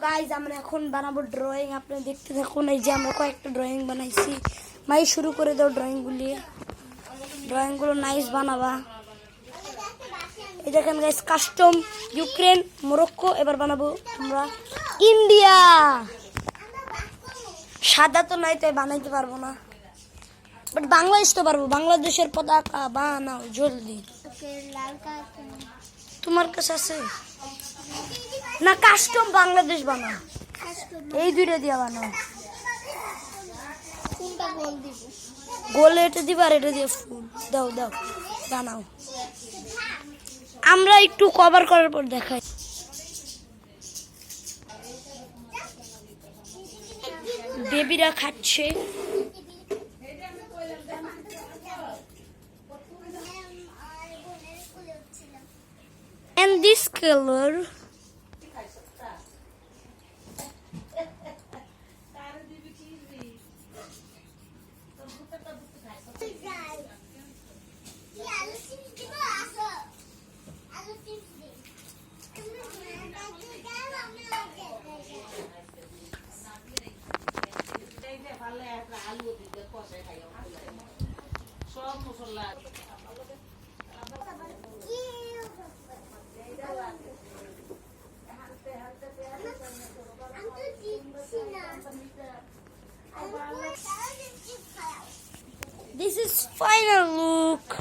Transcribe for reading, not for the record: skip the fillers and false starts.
Guys আমরা এখন বানাবো ড্রয়িং। আপনি দেখতে থাকুন। এই যে আমরা কয়েকটা ড্রয়িং বানাইছি। মাই শুরু করে দাও ড্রয়িংগুলো নাইস বানাবা। এই দেখেন গাইজ, কাস্টম ইউক্রেন, মরক্কো। এবার বানাবো আমরা ইন্ডিয়া। সাদা তো নাই, তাই বানাইতে পারবো না, বাট বাংলাদেশ তো পারবো। বাংলাদেশের পতাকা বানাও জলদি। তোমার কাছে আছে না? কাস্টম বাংলাদেশ বানাও। এই দুইটা দিয়া বানাও। গোলে এটা দিবা আর এটা দিয়ে ফুল দাও দাও বানাও। আমরা একটু কভার করার পর দেখাই। বেবিরা খাচ্ছে। And this color this is final look.